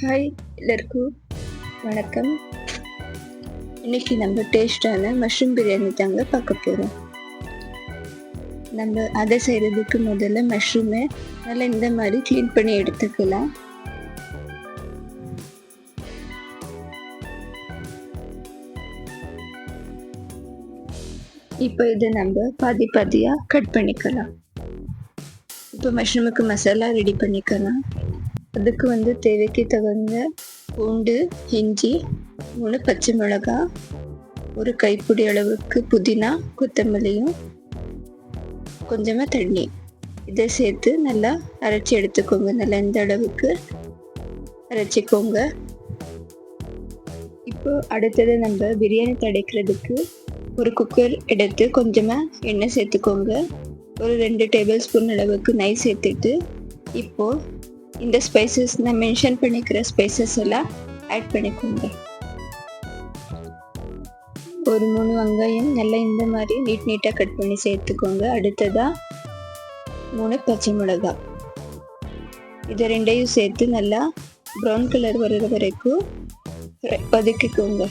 Hi எல்லாருக்கும் வணக்கம். இன்னைக்கு நம்ம டேஸ்டான மஷ்ரூம் பிரியாணி தாங்க பார்க்க போகிறோம். நம்ம அதை செய்கிறதுக்கு முதல்ல மஷ்ரூமை நல்லா இந்த மாதிரி க்ளீன் பண்ணி எடுத்துக்கலாம். இப்போ இதை நம்ம பாதி பாதியாக கட் பண்ணிக்கலாம். இப்போ மஷ்ரூமுக்கு மசாலா ரெடி பண்ணிக்கலாம். அதுக்கு தேவைக்கு தகுந்த பூண்டு, இஞ்சி, 3 பச்சை மிளகாய், ஒரு கைப்பிடி அளவுக்கு புதினா, கொத்தமல்லியும் கொஞ்சமாக தண்ணி இதை சேர்த்து நல்லா அரைச்சி எடுத்துக்கோங்க. நல்லா இந்த அளவுக்கு அரைச்சிக்கோங்க. இப்போ அடுத்தது நம்ம பிரியாணி தடைக்கிறதுக்கு ஒரு குக்கர் எடுத்து கொஞ்சமாக எண்ணெய் சேர்த்துக்கோங்க. ஒரு 2 டேபிள் ஸ்பூன் அளவுக்கு நெய் சேர்த்துட்டு இப்போது இந்த ஸ்பைசஸ் நான் மென்ஷன் பண்ணிக்கிற ஸ்பைசஸ் எல்லாம் ஆட் பண்ணிக்கோங்க. ஒரு 3 வெங்காயம் நல்லா இந்த மாதிரி நீட்டாக கட் பண்ணி சேர்த்துக்கோங்க. அடுத்ததாக 3 பச்சை மிளகாய், இதை ரெண்டையும் சேர்த்து நல்லா ப்ரௌன் கலர் வர்ற வரைக்கும் வதக்கிக்கோங்க.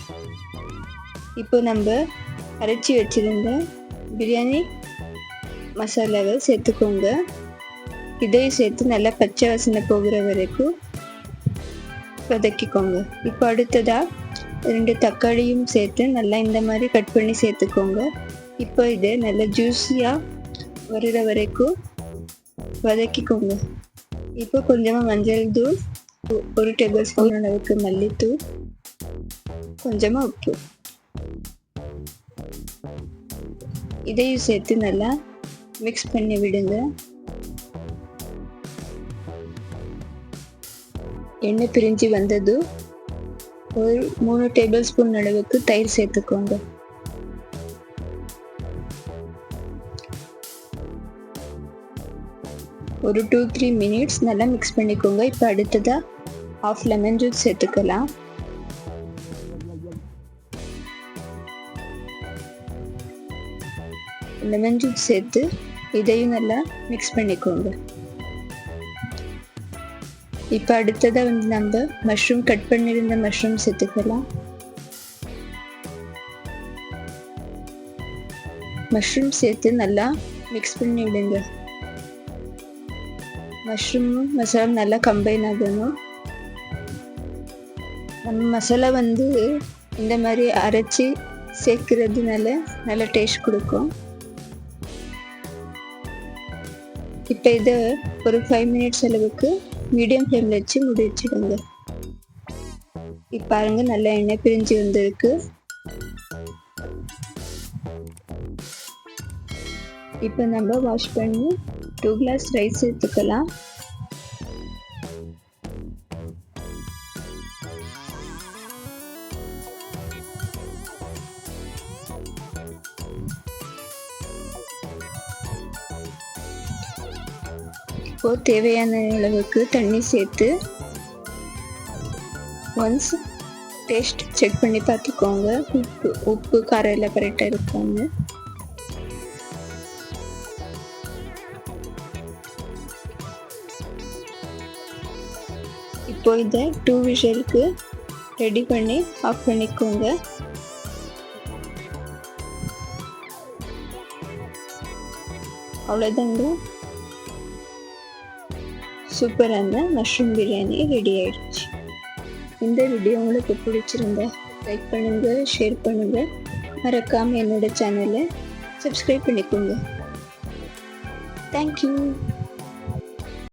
இப்போ நம்ம அரைச்சி வச்சிருந்த பிரியாணி மசாலாவை சேர்த்துக்கோங்க. இதையும் சேர்த்து நல்லா பச்சை வாசனை போகிற வரைக்கும் வதக்கிக்கோங்க. இப்போ அடுத்ததாக 2 தக்காளியும் சேர்த்து நல்லா இந்த மாதிரி கட் பண்ணி சேர்த்துக்கோங்க. இப்போ இது நல்லா ஜூஸியாக வர்ற வரைக்கும் வதக்கிக்கோங்க. இப்போ கொஞ்சமாக மஞ்சள் தூள், 1 டேபிள் ஸ்பூன் அளவுக்கு மல்லித்தூள், கொஞ்சமாக உப்பு, இதையும் சேர்த்து நல்லா மிக்ஸ் பண்ணி விடுங்க. எண்ணெய் பிரிஞ்சு வந்தது ஒரு 3 டேபிள் ஸ்பூன் அளவுக்கு தயிர் சேர்த்துக்கோங்க. ஒரு 2-3 மினிட்ஸ் நல்லா மிக்ஸ் பண்ணிக்கோங்க. இப்போ அடுத்ததாக 1/2 லெமன் ஜூஸ் சேர்த்துக்கலாம். லெமன் ஜூஸ் சேர்த்து இதையும் நல்லா மிக்ஸ் பண்ணிக்கோங்க. இப்போ அடுத்ததாக நம்ம மஷ்ரூம் கட் பண்ணியிருந்த மஷ்ரூம் சேர்த்துக்கலாம். மஷ்ரூம் சேர்த்து நல்லா மிக்ஸ் பண்ணி விடுங்க. மஷ்ரூமும் மசாலா நல்லா கம்பைன் ஆகணும். நம்ம மசாலா இந்த மாதிரி அரைச்சி சேர்க்கறதுனால நல்லா டேஸ்ட் கொடுக்கும். இப்போ இதை ஒரு 5 மினிட்ஸ் அளவுக்கு மீடியம் ஃப்ளேமில் வச்சு மூடி வச்சுடுங்க. இப்போ பாருங்க நல்லா எண்ணெய் பிரிஞ்சு வந்திருக்கு. இப்போ நம்ம வாஷ் பண்ணி 2 கிளாஸ் ரைஸ் சேர்த்துக்கலாம். இப்போ தேவையான அளவுக்கு தண்ணி சேர்த்து ஒன்ஸ் டேஸ்ட் செக் பண்ணி பார்த்துக்கோங்க. உப்பு காரம் எல்லாம் கரெக்டாக இருக்காங்க. இப்போ இதை 2 விசிலுக்கு ரெடி பண்ணி ஆஃப் பண்ணிக்கோங்க. அவ்வளோதாங்க, சூப்பரான மஷ்ரூம் பிரியாணி ரெடி ஆயிடுச்சு. இந்த வீடியோ உங்களுக்கு பிடிச்சிருந்தா லைக் பண்ணுங்க, ஷேர் பண்ணுங்க, மறக்காம என்னோட சேனலை சப்ஸ்கிரைப் பண்ணிக்கோங்க. தேங்க்யூ.